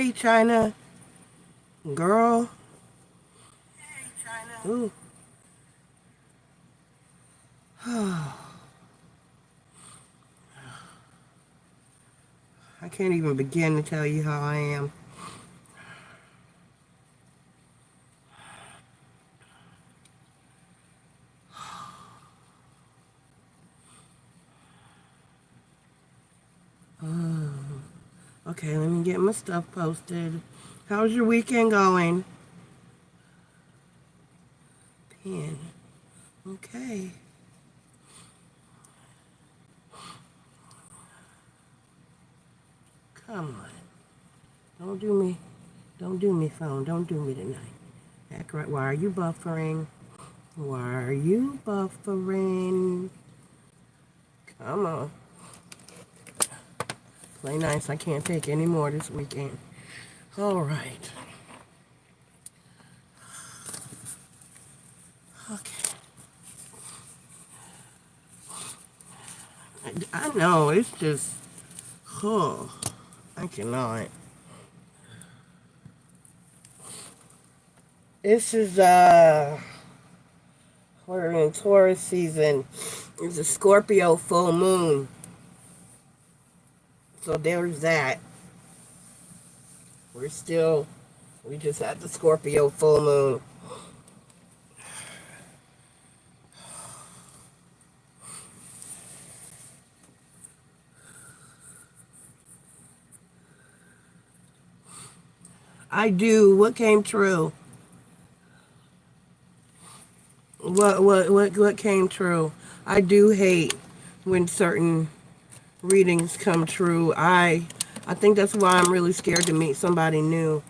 Hey, China. Girl. Ooh. I can't even begin to tell you how I am. Okay, let me get my stuff posted. How's your weekend going? Pen. Okay. Come on. Don't do me. Don't do me, phone. Don't do me tonight. Act right. Why are you buffering? Why are you buffering? Come on. Play nice. I can't take any more this weekend. All right. Okay. I know. It's just... Oh, I cannot. This is, we're in Taurus season. It's a Scorpio full moon. So there's that. We just had the Scorpio full moon. I do. What came true? What came true? I do hate when certain readings come true. I think that's why I'm really scared to meet somebody new.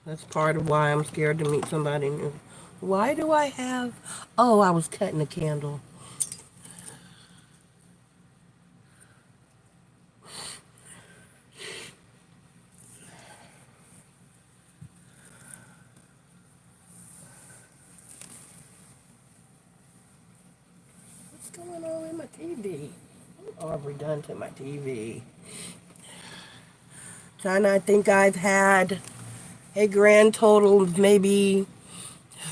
That's part of why I'm scared to meet somebody new. Why do I have... Oh, I was cutting a candle. What's going on with my TV? Oh, I've redone to my TV. China, I think I've had a grand total of maybe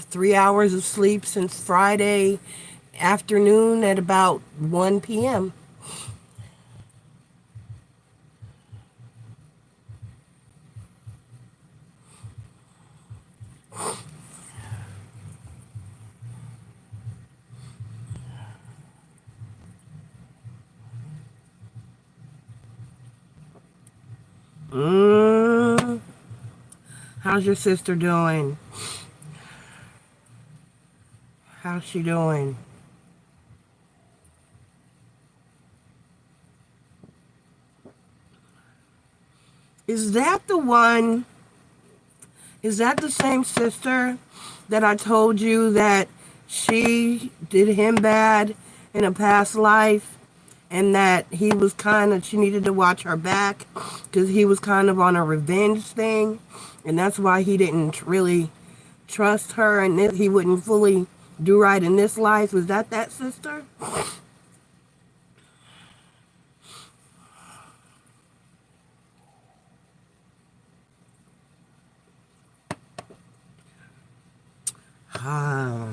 3 hours of sleep since Friday afternoon at about 1 p.m. How's your sister doing? How's she doing? Is that the one? Is that the same sister that I told you that she did him bad in a past life and that he was she needed to watch her back because he was kind of on a revenge thing and that's why he didn't really trust her and he wouldn't fully do right in this life? Was that sister? Ah,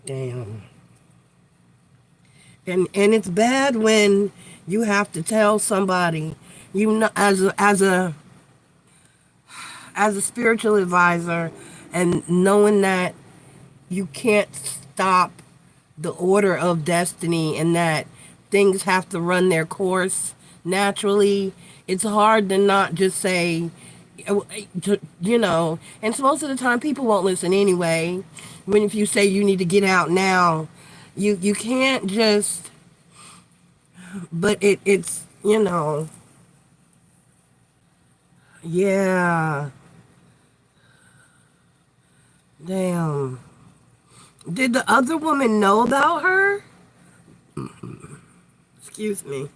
damn. And it's bad when you have to tell somebody, you know, as a spiritual advisor, and knowing that you can't stop the order of destiny and that things have to run their course naturally. It's hard to not just say, you know, and so most of the time people won't listen anyway. When if you say you need to get out now, you can't just, but it's, you know, yeah, damn. Did the other woman know about her? Excuse me.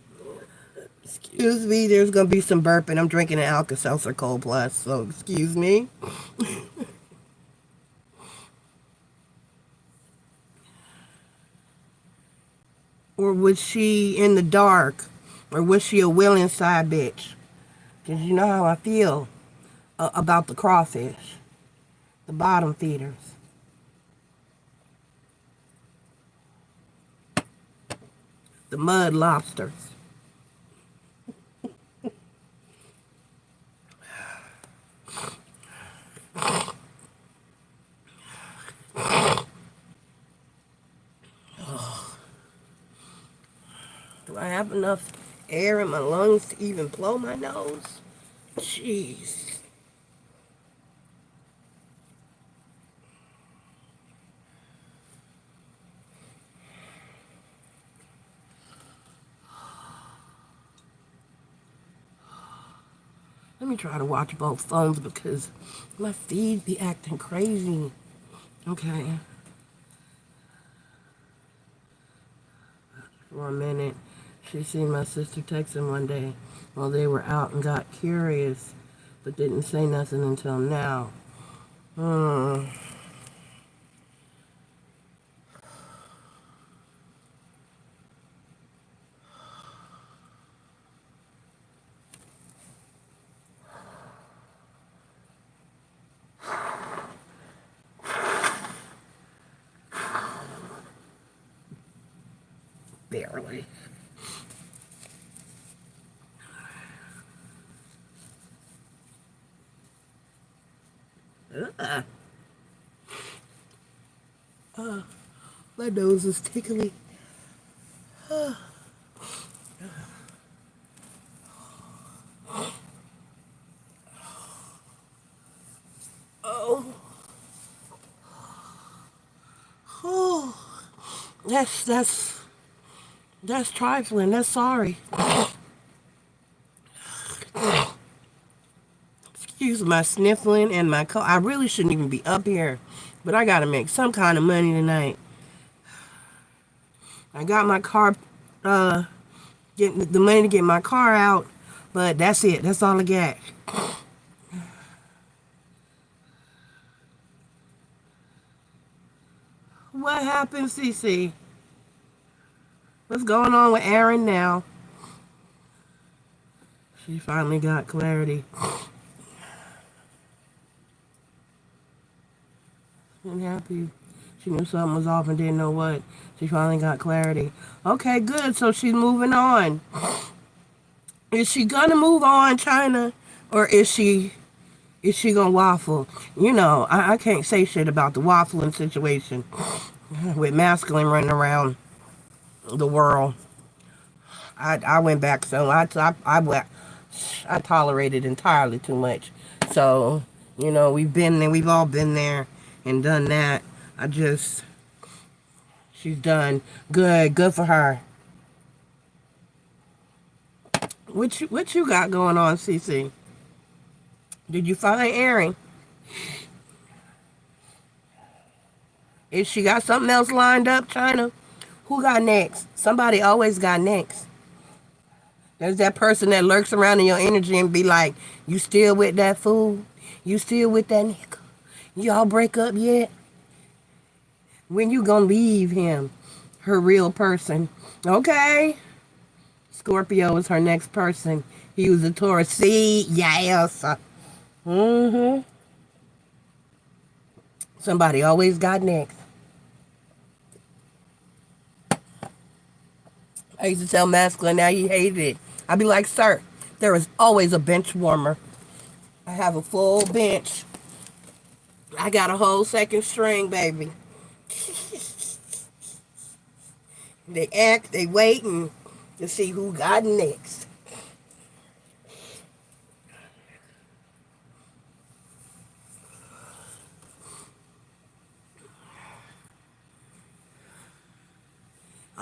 Excuse me, there's going to be some burping. I'm drinking an Alka-Seltzer Cold Plus, so excuse me. Or was she in the dark Or was she a willing side bitch? Because you know how I feel about the crawfish. The bottom feeders. The mud lobsters. Do I have enough air in my lungs to even blow my nose? Jeez. Let me try to watch both phones because my feed be acting crazy. Okay. For a minute, she seen my sister texting one day while they were out and got curious, but didn't say nothing until now. Barely. My nose is tickly. Oh. Oh. That's trifling. That's sorry. Excuse my sniffling and my cough. I really shouldn't even be up here, but I gotta make some kind of money tonight. I got my car, getting the money to get my car out, but that's it. That's all I got. What happened, Cece? What's going on with Aaron now? She finally got clarity. I'm happy. She knew something was off and didn't know what. She finally got clarity. Okay, good. So she's moving on. Is she gonna move on, China, or is she gonna waffle? You know, I can't say shit about the waffling situation with masculine running around the world. I went back, so I tolerated entirely too much. So, you know, we've all been there and done that. She's done good for her. What you got going on, CC? Did you find Aaron? If she got something else lined up, China, who got next? Somebody always got next. There's that person that lurks around in your energy and be like, you still with that fool? You still with that nigga? Y'all break up yet? When you gonna leave him? Her real person. Okay. Scorpio is her next person. He was a Taurus. See? Yes. Somebody always got next. I used to tell masculine, now he hated it. I'd be like, sir, there is always a bench warmer. I have a full bench. I got a whole second string, baby. They waiting to see who got next.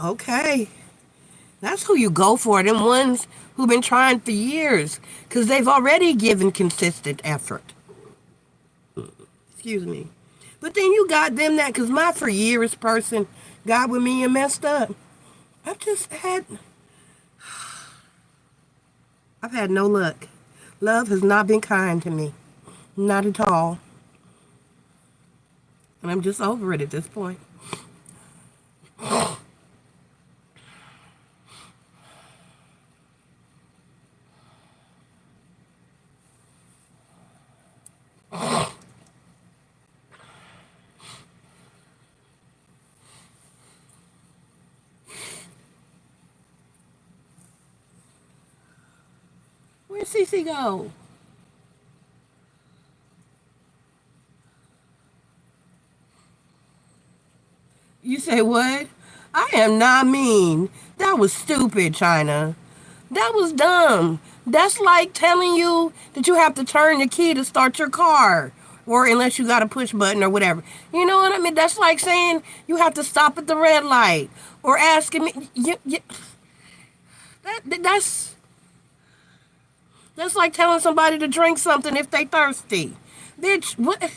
Okay. That's who you go for, them ones who've been trying for years, because they've already given consistent effort. Excuse me. But then you got them that, because my for years person got with me and messed up. I've had no luck. Love has not been kind to me. Not at all. And I'm just over it at this point. Cece go? You say what? I am not mean. That was stupid, China. That was dumb. That's like telling you that you have to turn the key to start your car. Or unless you got a push button or whatever. You know what I mean? That's like saying you have to stop at the red light. Or asking me. That's like telling somebody to drink something if they thirsty. Bitch, what?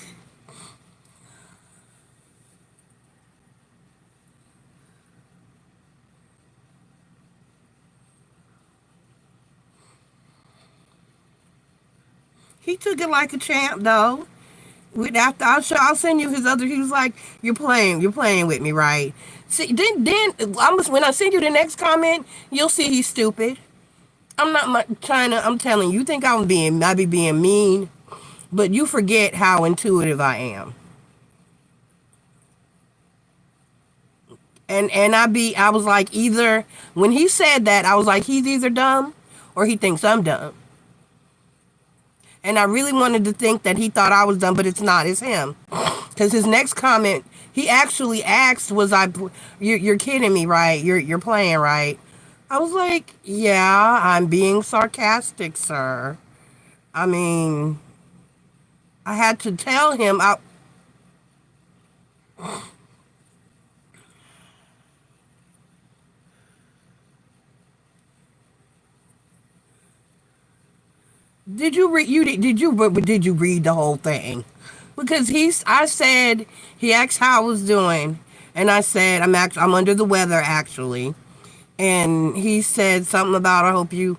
He took it like a champ, though. With after I'll send you his other. He was like, "You're playing with me, right?" See, when I send you the next comment, you'll see he's stupid. I'm not trying to. I'm telling you. You think I be being mean, but you forget how intuitive I am. And I was like, either when he said that, I was like, he's either dumb or he thinks I'm dumb. And I really wanted to think that he thought I was dumb, but it's not. It's him. Because his next comment, he actually asked, you're kidding me, right? You're playing, right? I was like, yeah, I'm being sarcastic, sir. I mean, I had to tell him. Did you read? Did you read the whole thing? Because I said he asked how I was doing, and I said I'm under the weather actually, and he said something about I hope you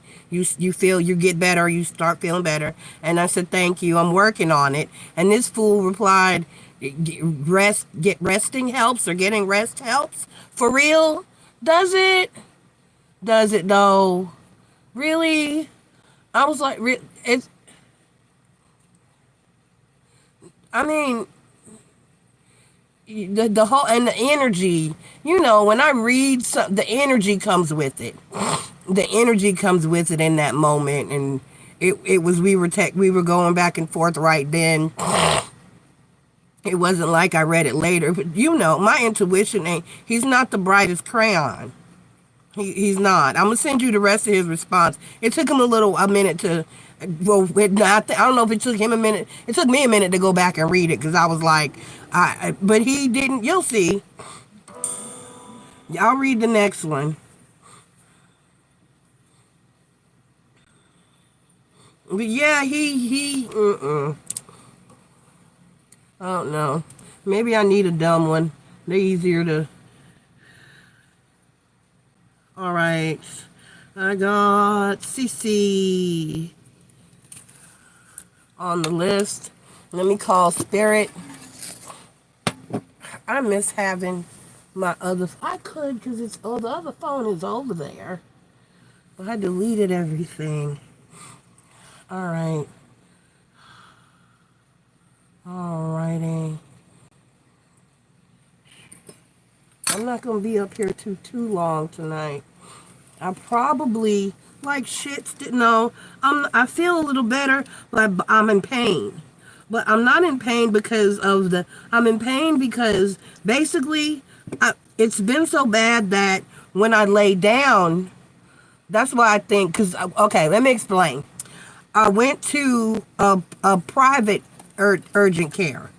feel you get better, you start feeling better, and I said thank you, I'm working on it, and this fool replied, get resting helps or getting rest helps for real? Does it? Does it though? Really? I was like, it's. I mean, the whole and the energy. You know, when I read the energy comes with it. The energy comes with it in that moment, and it was we were going back and forth right then. It wasn't like I read it later, but you know, my intuition ain't. He's not the brightest crayon. He's not. I'm gonna send you the rest of his response. It took him a minute to. Well, I don't know if it took him a minute. It took me a minute to go back and read it because I was like, but he didn't. You'll see. I'll read the next one. But yeah, he. I don't know. Maybe I need a dumb one. They're easier to. All right. I got CC on the list. Let me call Spirit. I miss having my other. I could because the other phone is over there, but I deleted everything. All right. Alrighty. I'm not gonna be up here too long tonight. I probably like shit. No, I feel a little better, but I'm in pain. But I'm not in pain because of the. I'm in pain because basically, it's been so bad that when I lay down, that's why I think. Okay, let me explain. I went to a private urgent care.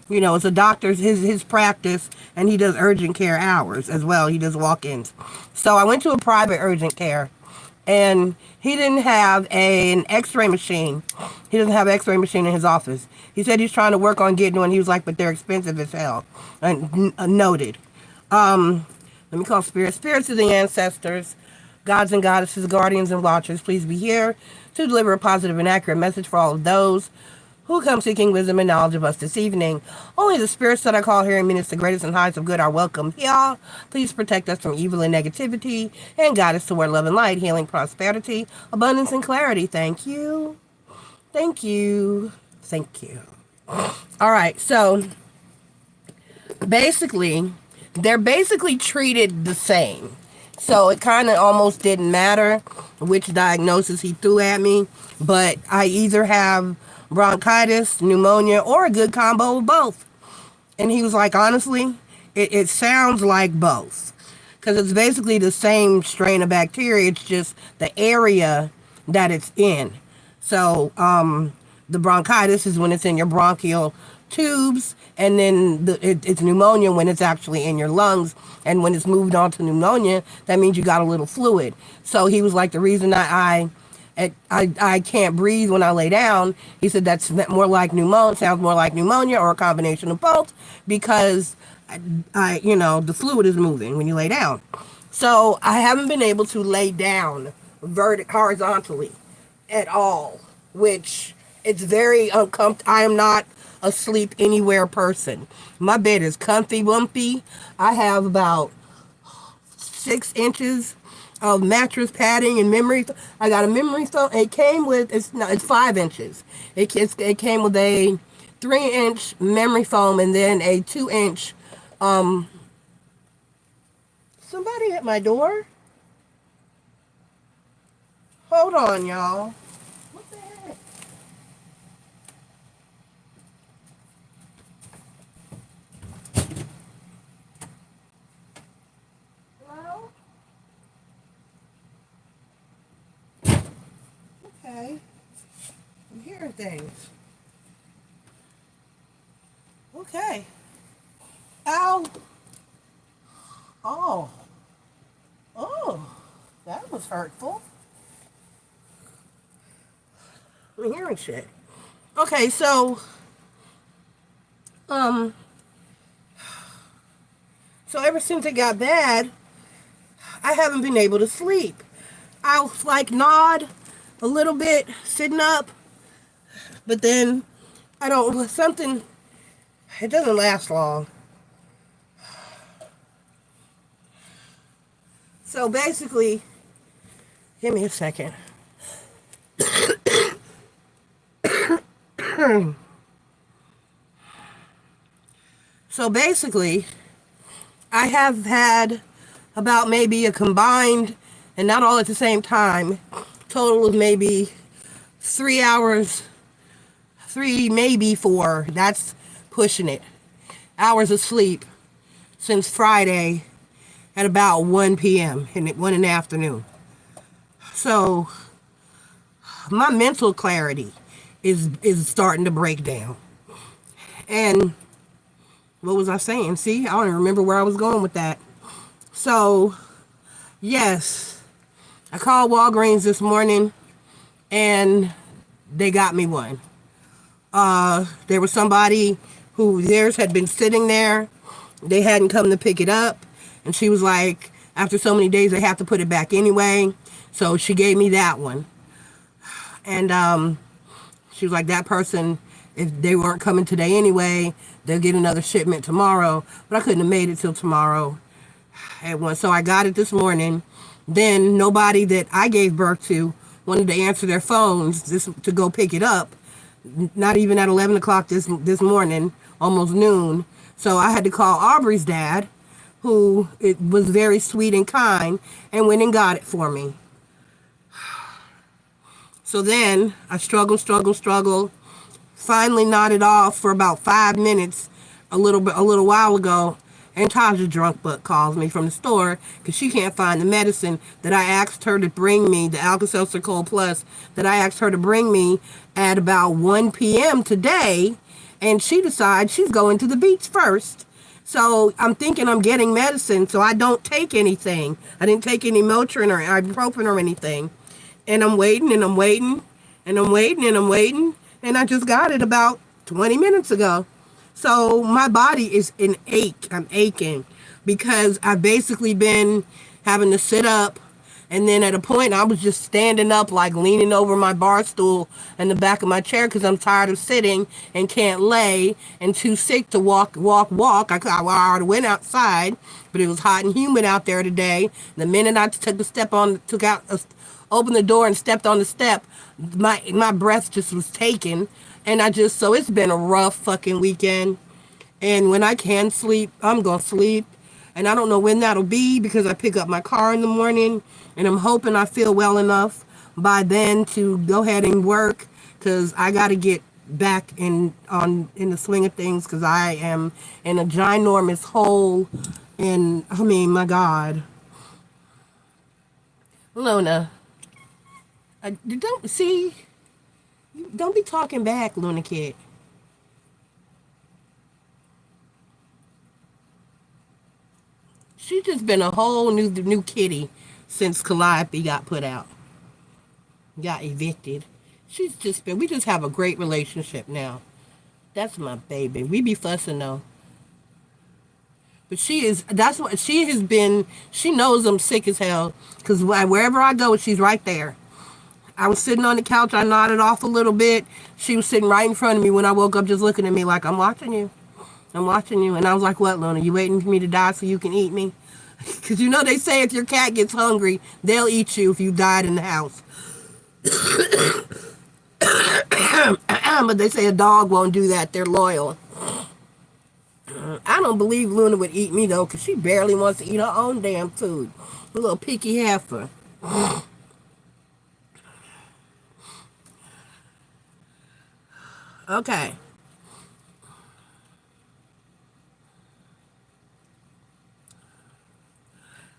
You know, it's a doctor's his practice, and he does urgent care hours as well. He does walk-ins. So I went to a private urgent care, and he didn't have an X-ray machine. He doesn't have an X-ray machine in his office. He said he's trying to work on getting one. He was like, but they're expensive as hell. And noted. Let me call spirits. Spirits of the ancestors, gods and goddesses, guardians and watchers. Please be here to deliver a positive and accurate message for all of those who come seeking wisdom and knowledge of us this evening. Only the spirits that I call here and meanings the greatest and highest of good are welcome here. Please protect us from evil and negativity and guide us toward love and light, healing, prosperity, abundance, and clarity. Thank you. Thank you. Thank you. All right, so basically, they're basically treated the same. So it kind of almost didn't matter which diagnosis he threw at me, but I either have bronchitis, pneumonia, or a good combo of both. And he was like, honestly, it sounds like both. Because it's basically the same strain of bacteria, it's just the area that it's in. So the bronchitis is when it's in your bronchial tubes, and then it's pneumonia when it's actually in your lungs. And when it's moved on to pneumonia, that means you got a little fluid. So he was like, the reason that I can't breathe when I lay down, he said that's more like pneumonia, sounds more like pneumonia or a combination of both, because the fluid is moving when you lay down. So I haven't been able to lay down horizontally at all, which it's very uncomfortable. I am not a sleep anywhere person. My bed is comfy wumpy. I have about 6 inches of mattress padding and memory. I got a memory foam. It came with, it's 5 inches. It came with a 3-inch memory foam and then a 2-inch. Somebody at my door. Hold on, y'all. What the heck? Hello? Okay. I'm hearing things. Okay. Ow. Oh. Oh. That was hurtful. I'm hearing shit. Okay, so ever since it got bad, I haven't been able to sleep. I'll like nod a little bit sitting up, but then I don't, something, it doesn't last long. So basically, give me a second. So basically, I have had about maybe a combined, and not all at the same time, total of maybe 3 hours, 3, maybe 4, that's pushing it, hours of sleep since Friday at about 1 p.m., 1 in the afternoon. So my mental clarity is starting to break down. And what was I saying? See, I don't even remember where I was going with that. So, yes, I called Walgreens this morning, and they got me one. There was somebody who theirs had been sitting there. They hadn't come to pick it up, and she was like, after so many days, they have to put it back anyway. So she gave me that one. And she was like, that person, if they weren't coming today anyway, they'll get another shipment tomorrow. But I couldn't have made it till tomorrow at 1. So I got it this morning. Then nobody that I gave birth to wanted to answer their phones to go pick it up. Not even at 11 o'clock this morning, almost noon. So I had to call Aubrey's dad, who it was very sweet and kind, and went and got it for me. So then I struggled, finally nodded off for about 5 minutes a little while ago, and Taja Drunk Butt calls me from the store because she can't find the medicine that I asked her to bring me, the Alka-Seltzer Cold Plus, that I asked her to bring me at about 1 p.m. today, and she decides she's going to the beach first. So I'm thinking I'm getting medicine, so I don't take anything. I didn't take any Motrin or ibuprofen or anything. And I'm waiting, and I'm waiting, and I'm waiting, and I'm waiting, and I just got it about 20 minutes ago. So my body is in ache. I'm aching because I've basically been having to sit up, and then at a point I was just standing up, like leaning over my bar stool in the back of my chair because I'm tired of sitting and can't lay and too sick to walk. I already went outside, but it was hot and humid out there opened the door and stepped on the step, my breath just was taken, and so it's been a rough fucking weekend. And when I can sleep, I'm gonna sleep. And I don't know when that'll be because I pick up my car in the morning, and I'm hoping I feel well enough by then to go ahead and work, because I got to get back in the swing of things, because I am in a ginormous hole. And I mean, my God, Luna, don't see, don't be talking back, Luna Kid. She's just been a whole new kitty since Calliope got put out, got evicted. We just have a great relationship now. That's my baby. We be fussing though. But that's what she has been. She knows I'm sick as hell, because wherever I go, she's right there. I was sitting on the couch. I nodded off a little bit. She was sitting right in front of me when I woke up, just looking at me like, I'm watching you. I'm watching you. And I was like, what, Luna? You waiting for me to die so you can eat me? Because you know they say if your cat gets hungry, they'll eat you if you died in the house. But they say a dog won't do that. They're loyal. I don't believe Luna would eat me, though, because she barely wants to eat her own damn food. A little picky heifer. Okay.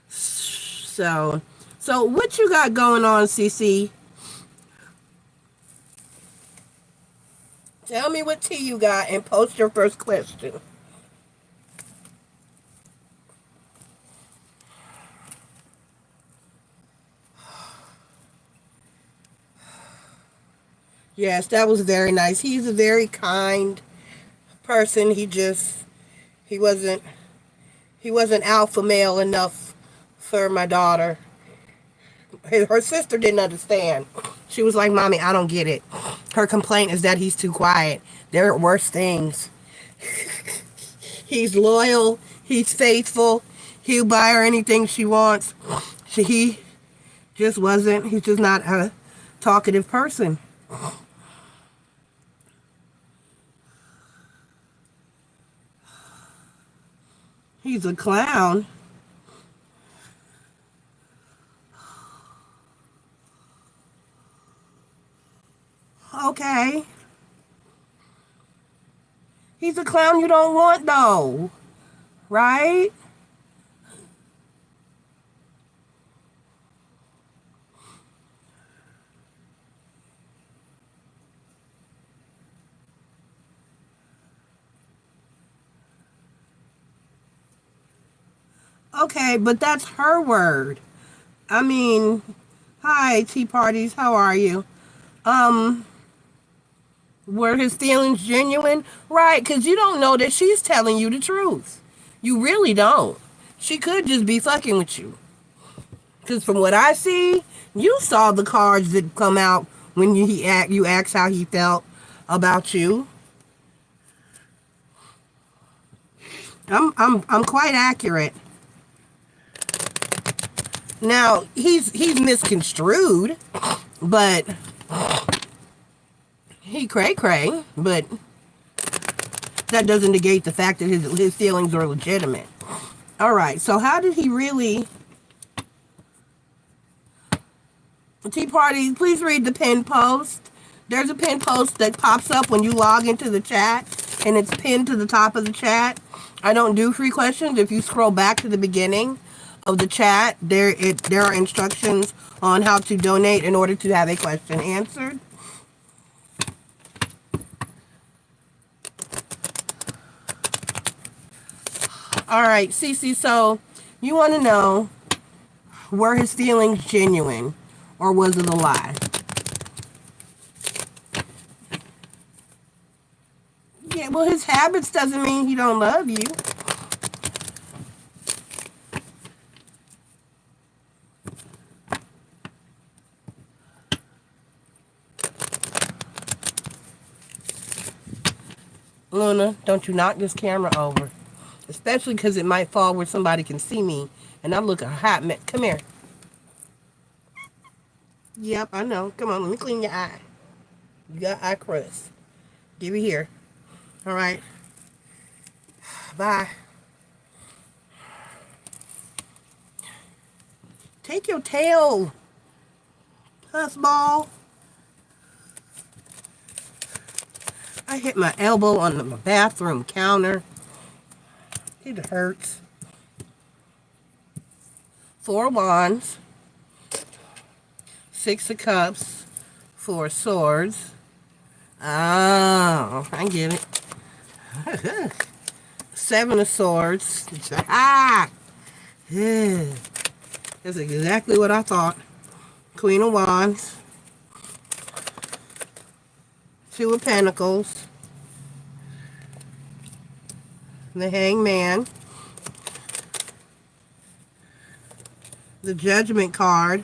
So what you got going on, CC? Tell me what tea you got and post your first question. Yes, that was very nice. He's a very kind person. He wasn't he wasn't alpha male enough for my daughter. Her sister didn't understand. She was like, Mommy, I don't get it. Her complaint is that he's too quiet. There are worse things. He's loyal. He's faithful. He'll buy her anything she wants. He just wasn't. He's just not a talkative person. He's a clown. Okay. He's a clown you don't want, though. Right? Okay, but that's her word. I mean, hi, tea parties. How are you? Um, were his feelings genuine? Right, because you don't know that she's telling you the truth. You really don't. She could just be fucking with you. Because from what I see, you saw the cards that come out when you asked how he felt about you. I'm quite accurate. Now he's misconstrued, but he cray, but that doesn't negate the fact that his feelings are legitimate. All right, so how did he really? Tea Party, please read the pinned post. There's a pinned post that pops up when you log into the chat, and it's pinned to the top of the chat. I don't do free questions. If you scroll back to the beginning of the chat, there are instructions on how to donate in order to have a question answered. All right, Cece, so you want to know, were his feelings genuine or was it a lie? Yeah, well, his habits doesn't mean he don't love you. Luna, don't you knock this camera over. Especially because it might fall where somebody can see me. And I look a hot mess. Come here. Yep, I know. Come on, let me clean your eye. You got eye crust. Give it here. All right. Bye. Take your tail, pussball. I hit my elbow on the bathroom counter. It hurts. 4 of wands. 6 of cups. 4 of swords. Oh, I get it. 7 of swords. Ah! That's exactly what I thought. Queen of wands. 2 of pentacles. The hangman. The judgment card.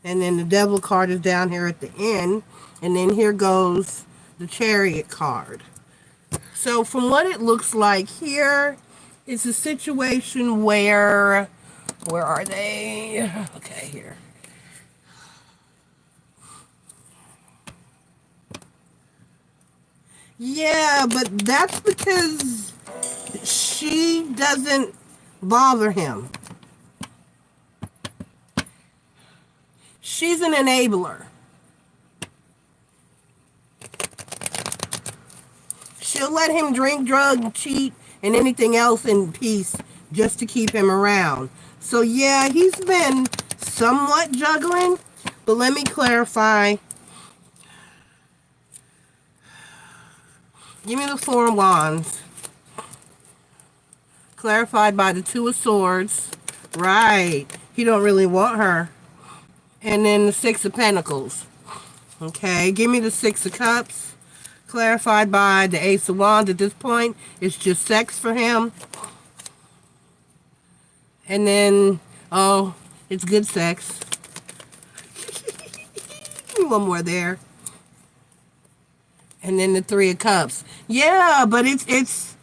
And then the devil card is down here at the end. And then here goes the chariot card. So from what it looks like here, it's a situation where are they? Okay, here. Yeah, but that's because she doesn't bother him. She's an enabler. She'll let him drink, drug, cheat, and anything else in peace just to keep him around. So yeah, he's been somewhat juggling, but let me clarify. Give me the 4 of wands. Clarified by the 2 of swords. Right. He don't really want her. And then the 6 of pentacles. Okay. Give me the 6 of cups. Clarified by the Ace of wands. At this point, it's just sex for him. And then, oh, it's good sex. Give me one more there. And then the 3 of cups. Yeah, but it's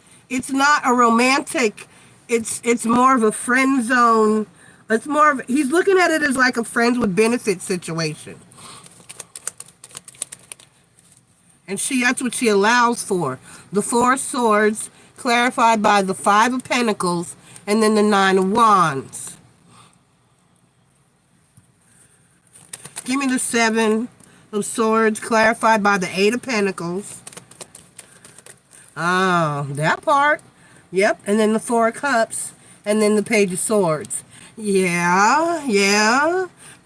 not a romantic. It's more of a friend zone. It's more of, he's looking at it as like a friends with benefits situation. And that's what she allows for. The 4 of swords, clarified by the 5 of pentacles, and then the 9 of wands. Give me the 7 of swords, clarified by the 8 of pentacles. Oh, that part. Yep. And then the 4 of cups, and then the page of swords. Yeah.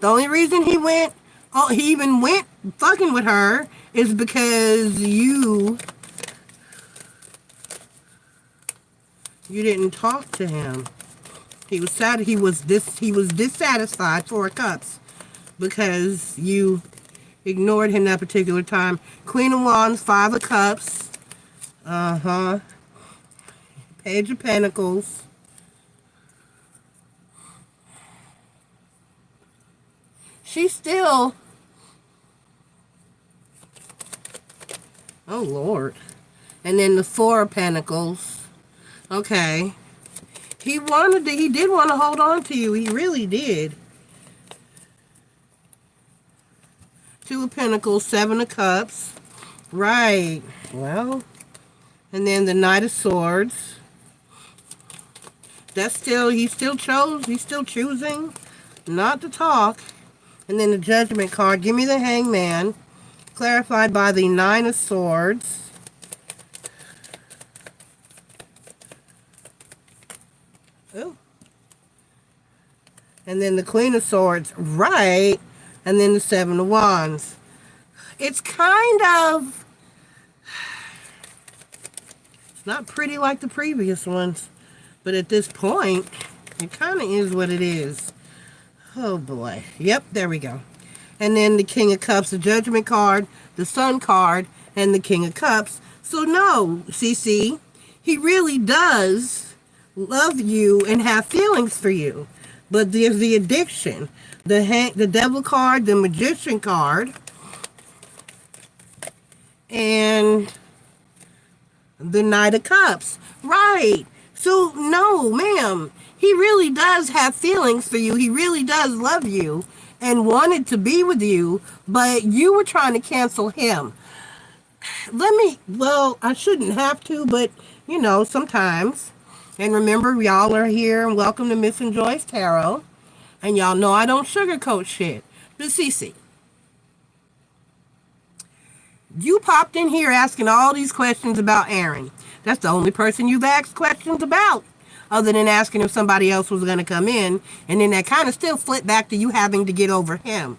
The only reason he even went fucking with her is because you didn't talk to him. He was sad. He was dissatisfied, 4 of cups, because you ignored him that particular time. Queen of wands, 5 of cups. Page of pentacles. She's still, oh Lord. And then the 4 of pentacles. Okay. He did want to hold on to you. He really did. 2 of pentacles, 7 of cups. Right. Well, and then the Knight of swords. He's still choosing not to talk. And then the judgment card. Give me the hangman. Clarified by the 9 of swords. Oh. And then the Queen of swords. Right. And then the 7 of wands. It's kind of, it's not pretty like the previous ones. But at this point, it kind of is what it is. Oh boy. Yep, there we go. And then the King of Cups, the Judgment card, the Sun card, and the King of Cups. So no, CC, he really does love you and have feelings for you. But there's the addiction. The Devil card, the Magician card, and the Knight of Cups. Right. So no, ma'am. He really does have feelings for you. He really does love you and wanted to be with you, but you were trying to cancel him. Well, I shouldn't have to, but, you know, sometimes. And remember, y'all are here and welcome to Miss and Joy's Tarot. And y'all know I don't sugarcoat shit. But Cece, you popped in here asking all these questions about Aaron. That's the only person you've asked questions about, other than asking if somebody else was going to come in. And then that kind of still flipped back to you having to get over him.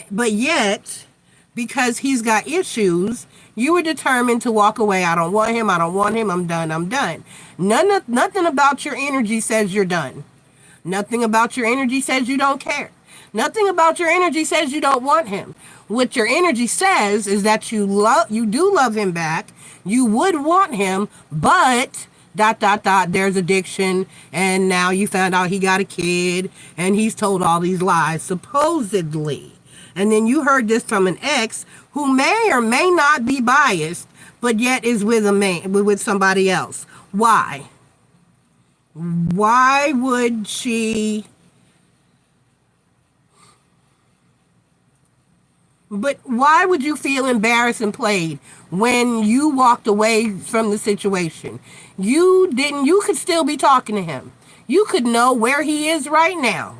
But yet, because he's got issues, you were determined to walk away. I don't want him. I don't want him. I'm done. I'm done. Nothing about your energy says you're done. Nothing about your energy says you don't care. Nothing about your energy says you don't want him. What your energy says is that you do love him back. You would want him, but ... there's addiction, and now you found out he got a kid, and he's told all these lies, supposedly. And then you heard this from an ex who may or may not be biased, but yet is with somebody else. Why? Why would she? But why would you feel embarrassed and played when you walked away from the situation? You could still be talking to him. You could know where he is right now.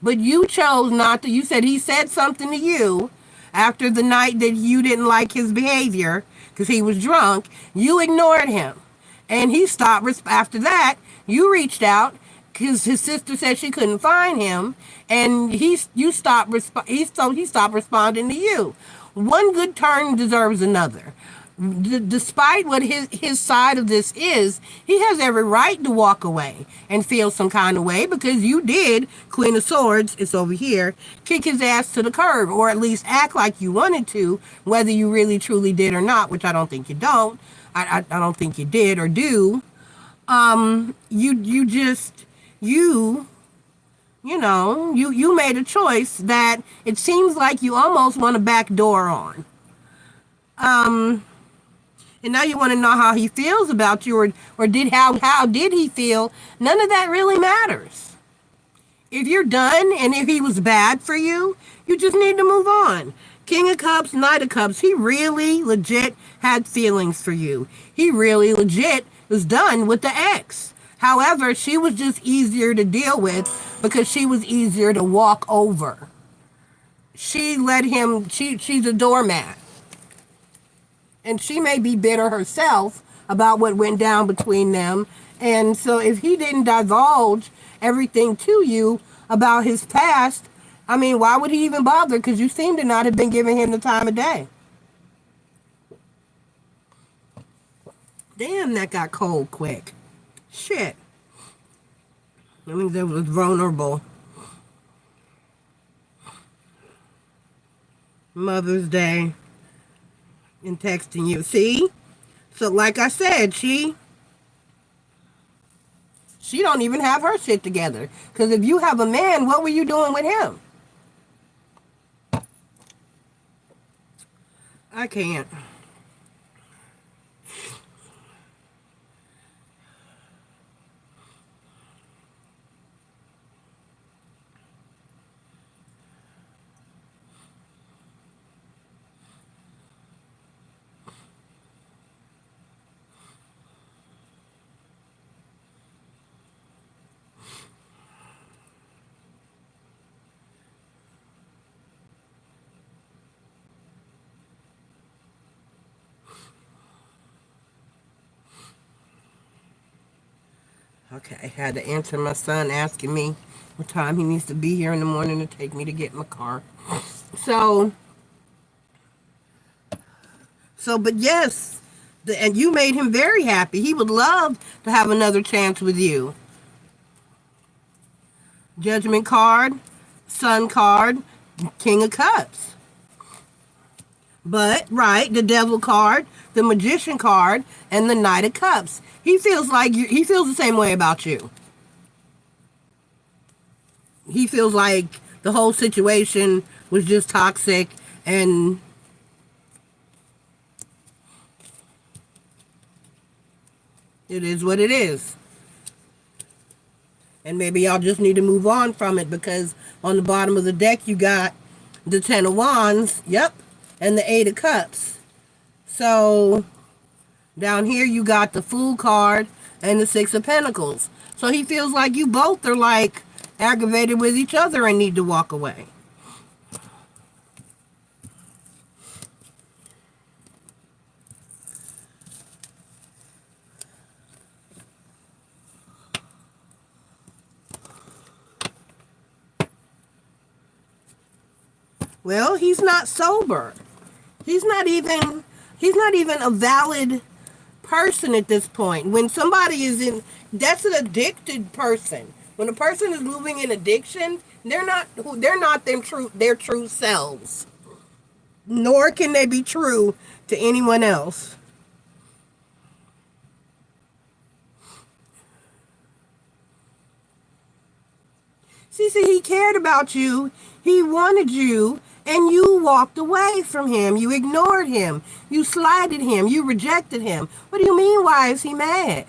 But you chose not to. You said he said something to you after the night that you didn't like his behavior because he was drunk. You ignored him. And he stopped. After that, you reached out because his sister said she couldn't find him. And he stopped responding to you. One good turn deserves another. Despite what his side of this is, he has every right to walk away and feel some kind of way because you did, Queen of Swords, it's over here, kick his ass to the curb, or at least act like you wanted to, whether you really truly did or not, which I don't think you don't. I don't think you did or do. You made a choice that it seems like you almost want a back door on. And now you want to know how he feels about you, or how did he feel? None of that really matters. If you're done and if he was bad for you, you just need to move on. King of Cups, Knight of Cups, he really legit had feelings for you. He really legit was done with the ex. However, she was just easier to deal with because she was easier to walk over. She let him, she's a doormat. And she may be bitter herself about what went down between them. And so if he didn't divulge everything to you about his past, I mean, why would he even bother? Because you seem to not have been giving him the time of day. Damn, that got cold quick. Shit. I mean, that was vulnerable. Mother's Day. And texting you. See? So like I said, she don't even have her shit together. Because if you have a man, what were you doing with him? I can't. Okay, I had to answer my son asking me what time he needs to be here in the morning to take me to get in my car. But yes, and you made him very happy. He would love to have another chance with you. Judgment card, Sun card, King of Cups. But, right, the Devil card, the Magician card, and the Knight of Cups. He feels the same way about you. He feels like the whole situation was just toxic and it is what it is. And maybe y'all just need to move on from it because on the bottom of the deck you got the Ten of Wands, yep, and the Eight of Cups. So down here you got the Fool card, and the Six of Pentacles. So he feels like you both are like aggravated with each other and need to walk away. Well, he's not sober. He's not even a valid person at this point. When somebody is in, that's an addicted person. When a person is moving in addiction, they're not their true selves. Nor can they be true to anyone else. See, he cared about you. He wanted you, and you walked away from him. You ignored him. You slighted him. You rejected him. What do you mean, why is he mad?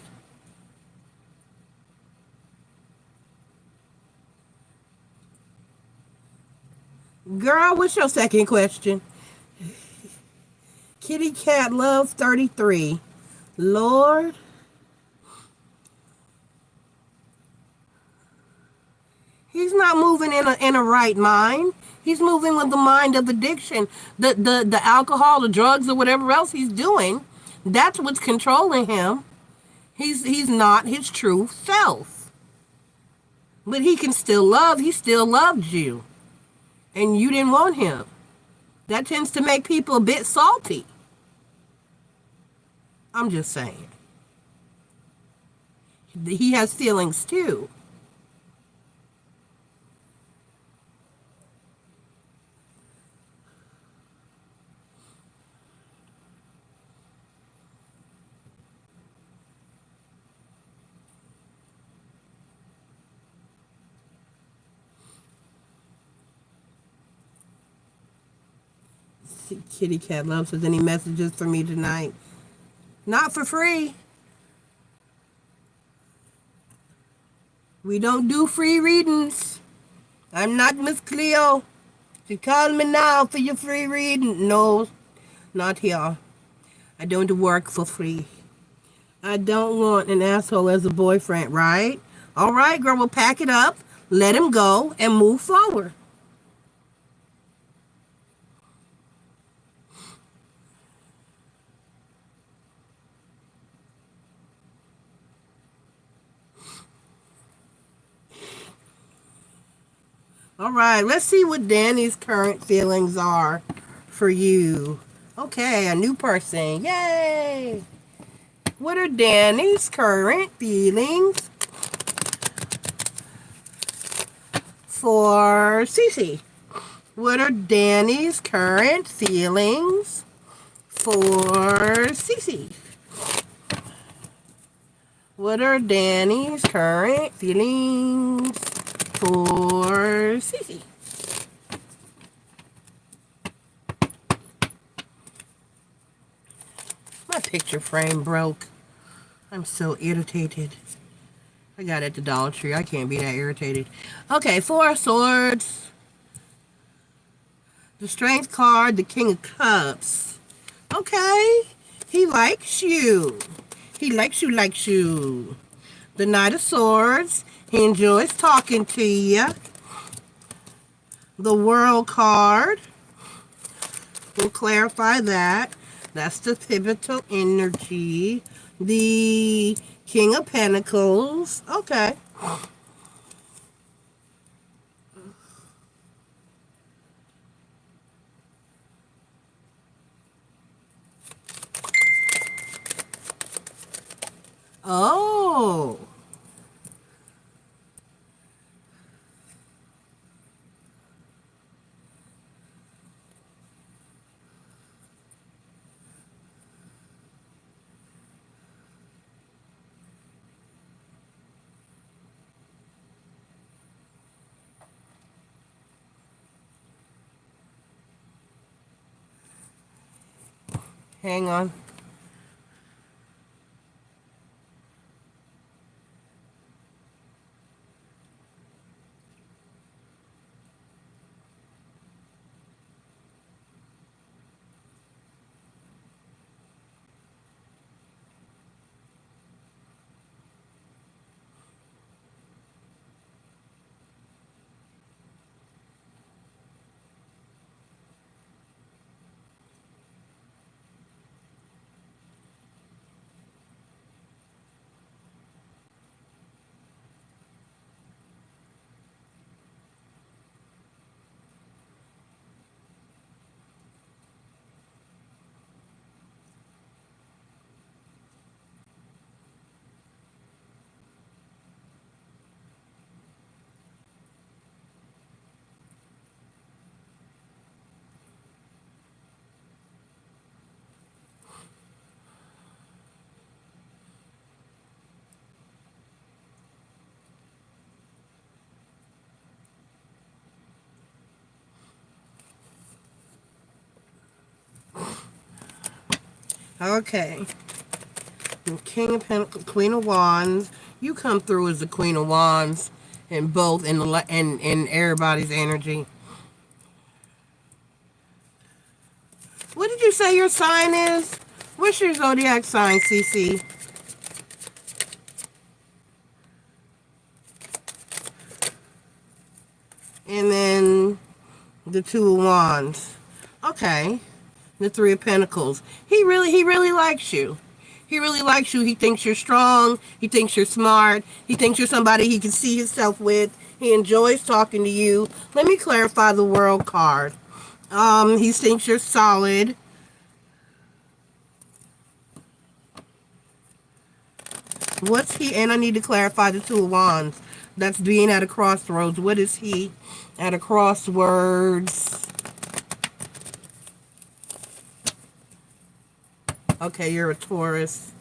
Girl, what's your second question? Kitty Cat Love 33. Lord. He's not moving in a right mind. He's moving with the mind of addiction. The alcohol, the drugs, or whatever else he's doing, that's what's controlling him. He's not his true self. But he can still love. He still loved you. And you didn't want him. That tends to make people a bit salty. I'm just saying. He has feelings too. Kitty Cat Love says, any messages for me tonight? Not for free. We don't do free readings. I'm not Miss Cleo. You call me now for your free reading. No, not here. I don't work for free. I don't want an asshole as a boyfriend, right? All right, girl, we'll pack it up, let him go, and move forward. All right, let's see what Danny's current feelings are for you. Okay, a new person. Yay! What are Danny's current feelings for Cece? What are Danny's current feelings for Cece? What are Danny's current feelings for Cece? My picture frame broke. I'm so irritated. I got it at the Dollar Tree. I can't be that irritated. Okay, Four of Swords. The Strength card, the King of Cups. Okay, he likes you. He likes you. The Knight of Swords. He enjoys talking to you. The World card. We'll clarify that. That's the pivotal energy. The King of Pentacles. Okay. Oh. Hang on. Okay. King of Pentacles, Queen of Wands. You come through as the Queen of Wands in both in everybody's energy. What did you say your sign is? What's your zodiac sign, CC? And then the Two of Wands. Okay. The Three of Pentacles. He really likes you. He really likes you. He thinks you're strong. He thinks you're smart. He thinks you're somebody he can see himself with. He enjoys talking to you. Let me clarify the World card. He thinks you're solid. What's he, and I need to clarify the Two of Wands. That's being at a crossroads. What is he at a crossroads? Okay, you're a Taurus.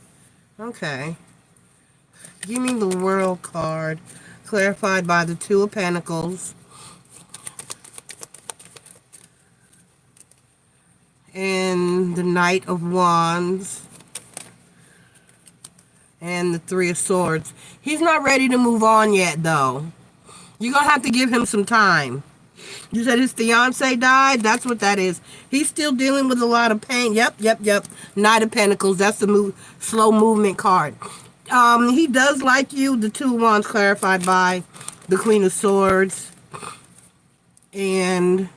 Okay. Give me the World card. Clarified by the Two of Pentacles. And the Knight of Wands. And the Three of Swords. He's not ready to move on yet, though. You're going to have to give him some time. You said his fiance died? That's what that is. He's still dealing with a lot of pain. Yep. Knight of Pentacles. That's the slow movement card. He does like you. The Two of Wands clarified by the Queen of Swords. And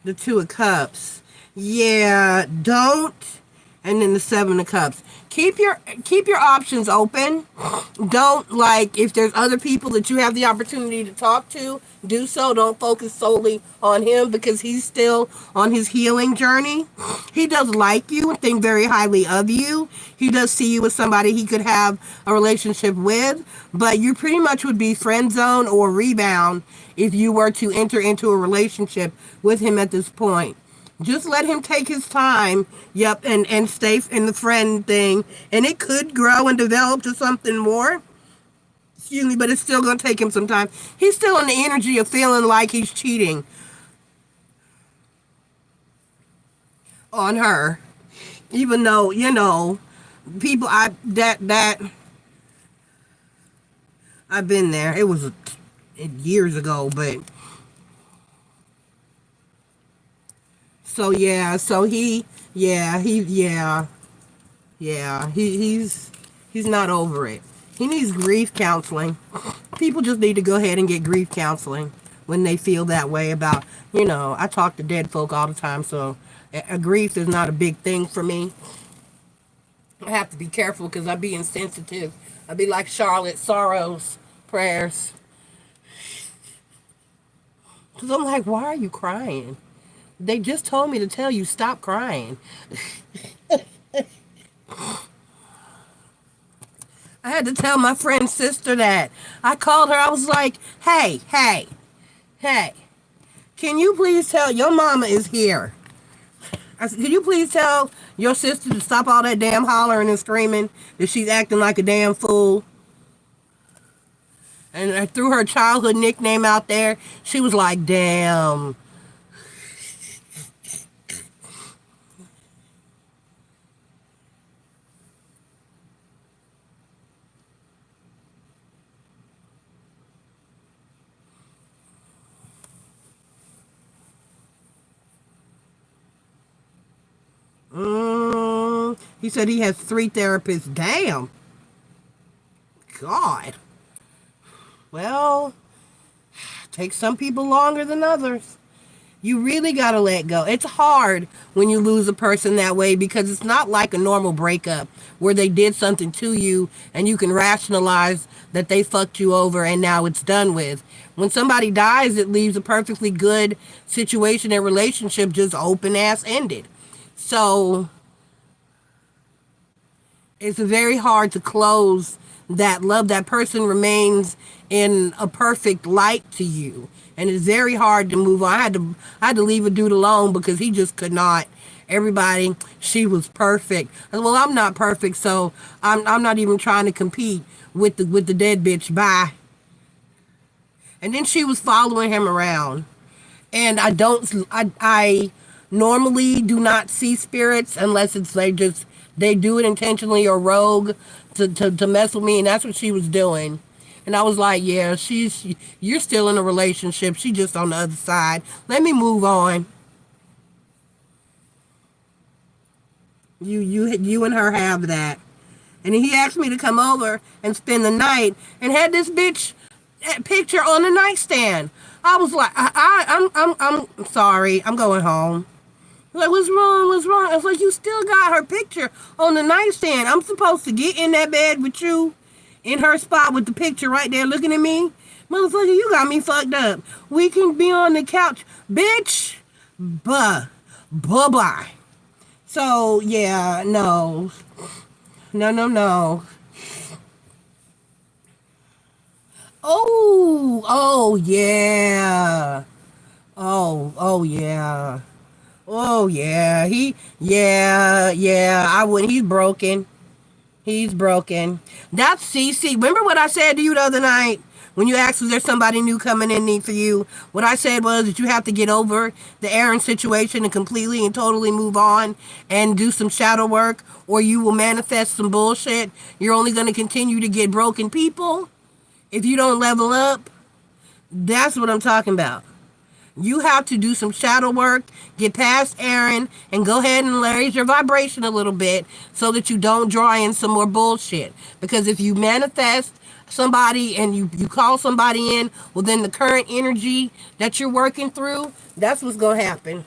the Two of Cups. Yeah, don't. And then the Seven of Cups. Keep your options open. Don't, like, if there's other people that you have the opportunity to talk to, do so. Don't focus solely on him because he's still on his healing journey. He does like you and think very highly of you. He does see you as somebody he could have a relationship with, but you pretty much would be friend zone or rebound if you were to enter into a relationship with him at this point. Just let him take his time, and stay in the friend thing. And it could grow and develop to something more. Excuse me, but it's still going to take him some time. He's still in the energy of feeling like he's cheating on her. Even though, people, I've been there. It was years ago, but... So yeah, he's not over it. He needs grief counseling. People just need to go ahead and get grief counseling when they feel that way about, I talk to dead folk all the time, so a grief is not a big thing for me. I have to be careful because I be insensitive. I be like Charlotte, sorrows, prayers. Because I'm like, why are you crying? They just told me to tell you, stop crying. I had to tell my friend's sister that. I called her. I was like, hey, can you please tell, your mama is here. I said, can you please tell your sister to stop all that damn hollering and screaming, that she's acting like a damn fool? And I threw her childhood nickname out there. She was like, damn. He said he has 3 therapists. Damn. God. Well, takes some people longer than others. You really got to let go. It's hard when you lose a person that way because it's not like a normal breakup where they did something to you and you can rationalize that they fucked you over and now it's done with. When somebody dies, it leaves a perfectly good situation and relationship just open-ass ended. So it's very hard to close that love. That person remains in a perfect light to you. And it's very hard to move on. I had to leave a dude alone because he just could not. Everybody, she was perfect. Well, I'm not perfect, so I'm not even trying to compete with the dead bitch. Bye. And then she was following him around. And I normally do not see spirits unless it's they just they do it intentionally or rogue to mess with me, and that's what she was doing. And I was like, yeah, you're still in a relationship. She just on the other side. Let me move on. You and her have that. And he asked me to come over and spend the night and had this bitch picture on the nightstand. I was like, I'm sorry. I'm going home. Like, what's wrong? What's wrong? I was like, you still got her picture on the nightstand. I'm supposed to get in that bed with you in her spot with the picture right there looking at me. Motherfucker, you got me fucked up. We can be on the couch. Bitch. Bye-bye. So, yeah, no. No. Oh, yeah. Oh, yeah. Oh, yeah. I wouldn't. He's broken. He's broken. That's CC. Remember what I said to you the other night? When you asked, was there somebody new coming in need for you? What I said was that you have to get over the Aaron situation and completely and totally move on and do some shadow work, or you will manifest some bullshit. You're only going to continue to get broken people if you don't level up. That's what I'm talking about. You have to do some shadow work, get past Aaron, and go ahead and raise your vibration a little bit so that you don't draw in some more bullshit. Because if you manifest somebody and you call somebody in within the current energy that you're working through, that's what's going to happen.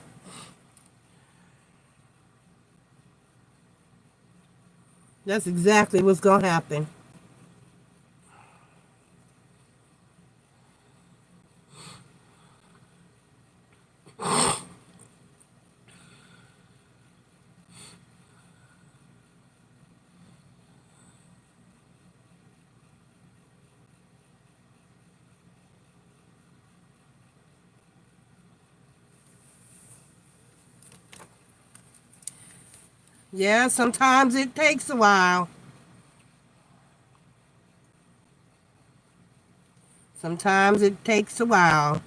That's exactly what's going to happen. Yeah, sometimes it takes a while. Sometimes it takes a while.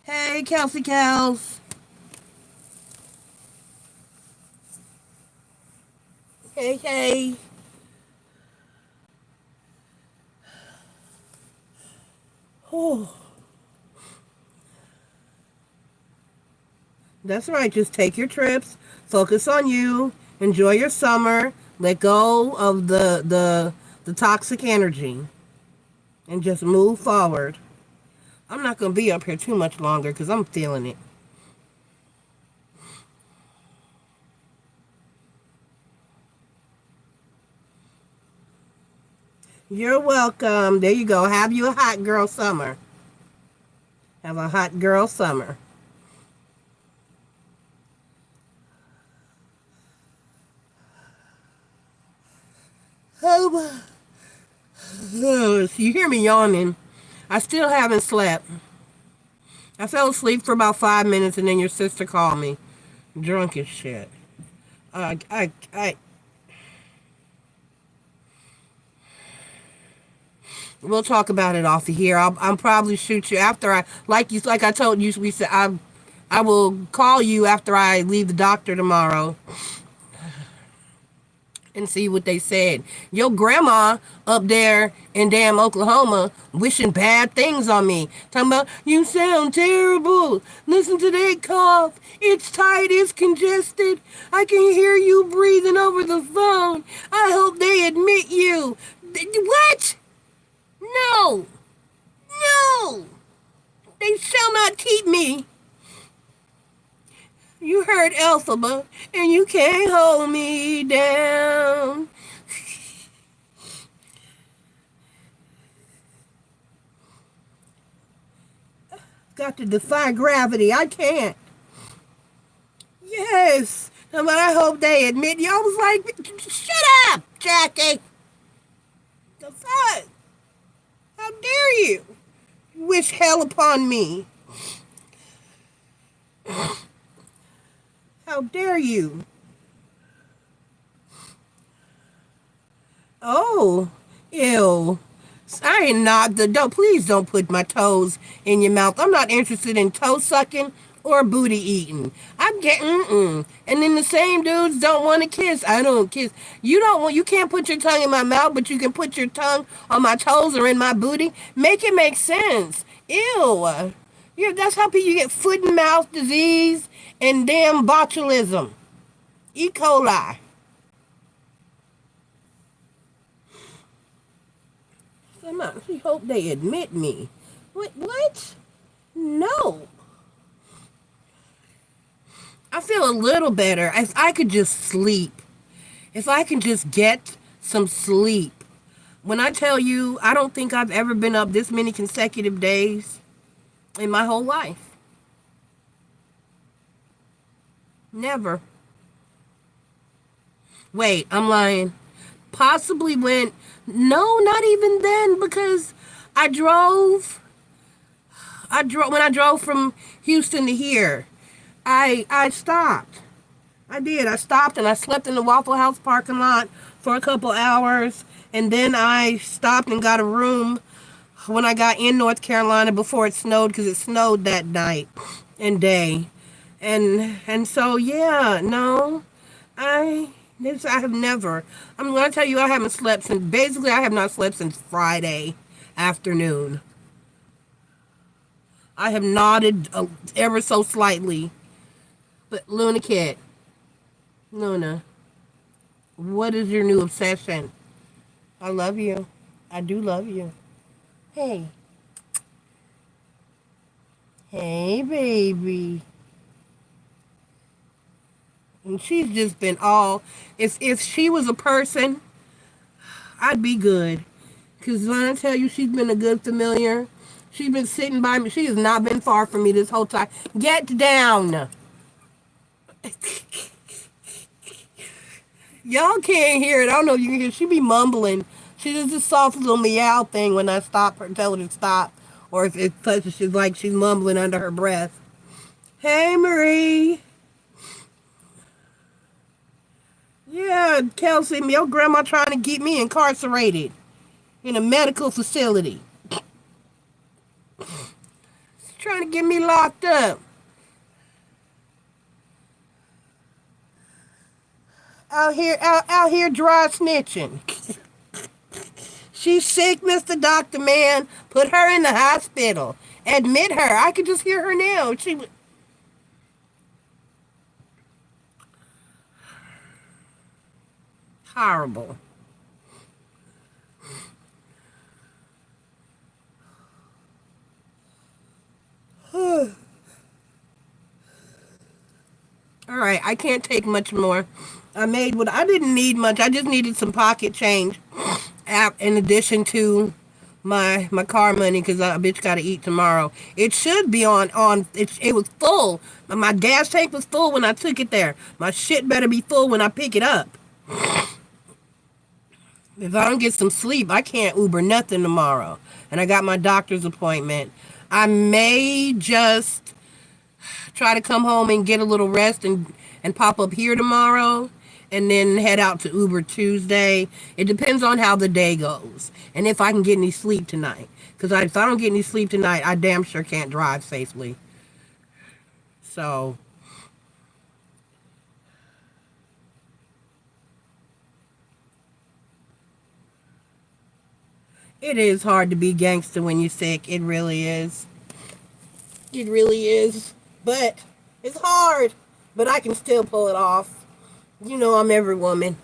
Hey, Kelsey Kels. Hey. Oh, that's right. Just take your trips. Focus on you. Enjoy your summer. Let go of the toxic energy and just move forward. I'm not going to be up here too much longer because I'm feeling it. You're welcome. There you go. Have you a hot girl summer. Have a hot girl summer. Oh, so you hear me yawning. I still haven't slept. I fell asleep for about 5 minutes and then your sister called me. Drunk as shit. I We'll talk about it off of here. I'll probably shoot you after like I told you, we said I will call you after I leave the doctor tomorrow and see what they said. Your grandma up there in damn Oklahoma wishing bad things on me. Talking about, you sound terrible. Listen to that cough. It's tight, it's congested. I can hear you breathing over the phone. I hope they admit you. What? No. No. They shall not keep me. You heard Elphaba, and you can't hold me down. Got to defy gravity. I can't. Yes. But I hope they admit you. I was like, shut up, Jackie. The fuck? How dare you? Wish hell upon me. How dare you? Oh, ew. I am not please don't put my toes in your mouth. I'm not interested in toe sucking or booty eating. I'm getting And then the same dudes don't want to kiss. I don't kiss. You can't put your tongue in my mouth, but you can put your tongue on my toes or in my booty. Make it make sense. Ew. Yeah, that's how people get foot and mouth disease and damn botulism. E. coli. I hope they admit me. What? No. I feel a little better. If I could just sleep. If I can just get some sleep. When I tell you, I don't think I've ever been up this many consecutive days in my whole life. Never. Wait, I'm lying. Possibly went, no, not even then, because when I drove from Houston to here, I stopped. I did. I stopped and I slept in the Waffle House parking lot for a couple hours, and then I stopped and got a room when I got in North Carolina before it snowed, because it snowed that night and day. And so yeah, no. I have never. I'm going to tell you, I haven't slept since. Basically, I have not slept since Friday afternoon. I have nodded ever so slightly. But Luna Kid, Luna, what is your new obsession? I love you. I do love you. Hey. Hey, baby. And she's just been all, if she was a person, I'd be good. Because when I tell you, she's been a good familiar. She's been sitting by me. She has not been far from me this whole time. Get down. Y'all can't hear it. I don't know if you can hear it. She be mumbling. She does this soft little meow thing when I stop her, tell her to stop. Or if it touches, she's like she's mumbling under her breath. Hey, Marie. Yeah, Kelsey, your grandma trying to get me incarcerated in a medical facility. She's trying to get me locked up. Out here dry snitching. She's sick, Mr. Doctor Man. Put her in the hospital. Admit her. I could just hear her now. Horrible. All right, I can't take much more. I didn't need much. I just needed some pocket change, in addition to my car money, because a bitch got to eat tomorrow. It should be on. It was full. My gas tank was full when I took it there. My shit better be full when I pick it up. If I don't get some sleep, I can't Uber nothing tomorrow. And I got my doctor's appointment. I may just try to come home and get a little rest and pop up here tomorrow and then head out to Uber Tuesday. It depends on how the day goes and if I can get any sleep tonight. Because if I don't get any sleep tonight, I damn sure can't drive safely. So it is hard to be gangster when you're sick. It really is. It really is. But it's hard. But I can still pull it off. You know I'm every woman.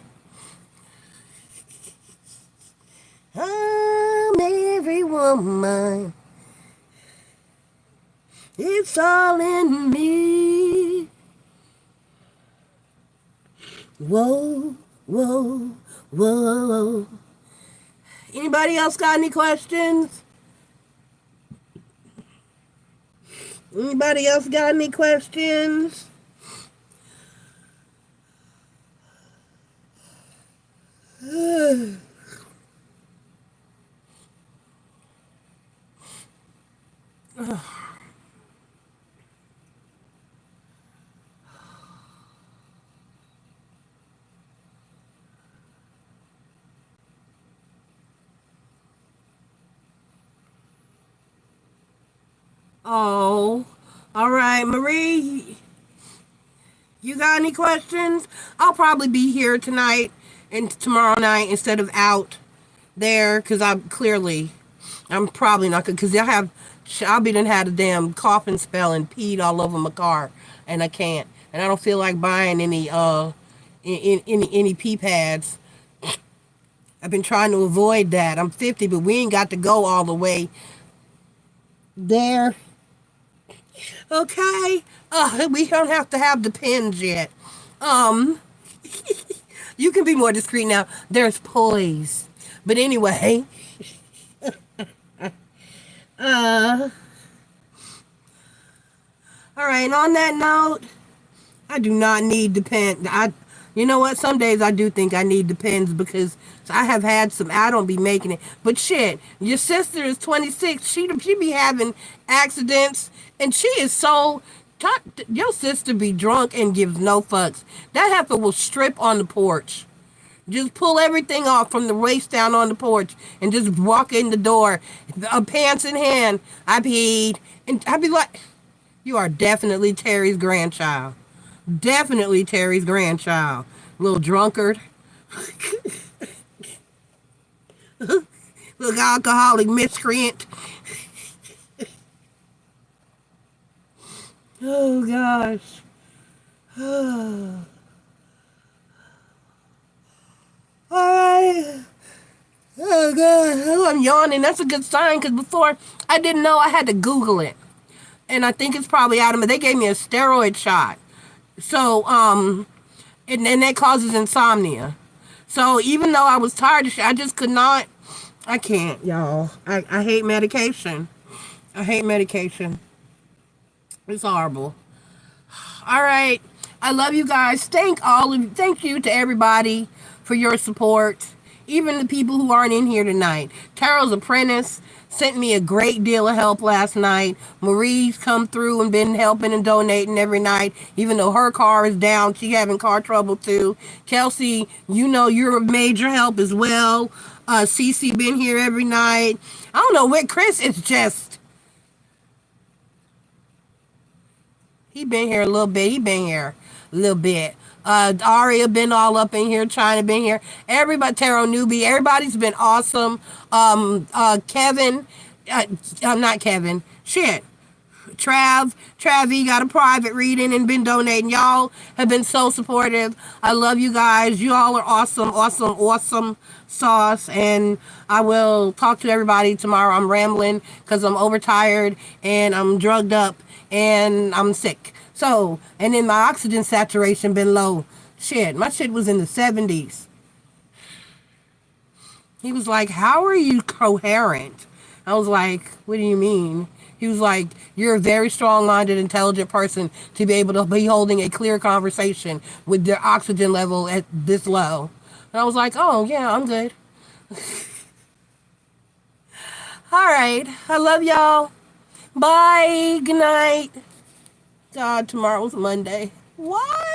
I'm every woman. It's all in me. Whoa, whoa, whoa. Anybody else got any questions? Anybody else got any questions? Oh, all right, Marie, you got any questions? I'll probably be here tonight and tomorrow night instead of out there because I'm probably not good because I'll be done had a damn coughing spell and peed all over my car and I can't and I don't feel like buying any pee pads. I've been trying to avoid that. I'm 50, but we ain't got to go all the way there. Okay. We don't have to have the pins yet. Um, you can be more discreet now. There's poise. But anyway, uh, all right. And on that note, I do not need the pen. You know what? Some days I do think I need the pens because I have had some. I don't be making it, but shit, your sister is 26. She be having accidents, and she is so. Your sister be drunk and gives no fucks. That heifer will strip on the porch. Just pull everything off from the waist down on the porch and just walk in the door, pants in hand. I peed, and I'd be like, "You are definitely Terry's grandchild." Definitely Terry's grandchild. Little drunkard. Little alcoholic miscreant. Oh gosh. Alright. Oh god. Oh, I'm yawning. That's a good sign because before I didn't know I had to Google it. And I think it's probably out of me. They gave me a steroid shot. So, and that causes insomnia. So even though I was tired of shit, I just could not. I can't, y'all. I hate medication. I hate medication. It's horrible. All right. I love you guys. Thank you to everybody for your support. Even the people who aren't in here tonight. Taro's apprentice sent me a great deal of help last night. Marie's come through and been helping and donating every night, even though her car is down. She having car trouble too. Kelsey, you know you're a major help as well. Cece been here every night. I don't know what Chris is just. He been here a little bit. He been here a little bit. Aria been all up in here, China been here. Everybody, Taro Newbie, everybody's been awesome. Kevin, not Kevin, shit. Travie got a private reading and been donating. Y'all have been so supportive. I love you guys. You all are awesome sauce. And I will talk to everybody tomorrow. I'm rambling because I'm overtired and I'm drugged up and I'm sick. So, and then my oxygen saturation been low. Shit, my shit was in the 70s. He was like, how are you coherent? I was like, what do you mean? He was like, you're a very strong-minded, intelligent person to be able to be holding a clear conversation with their oxygen level at this low. And I was like, oh, yeah, I'm good. All right. I love y'all. Bye. Good night. God, tomorrow's Monday. What?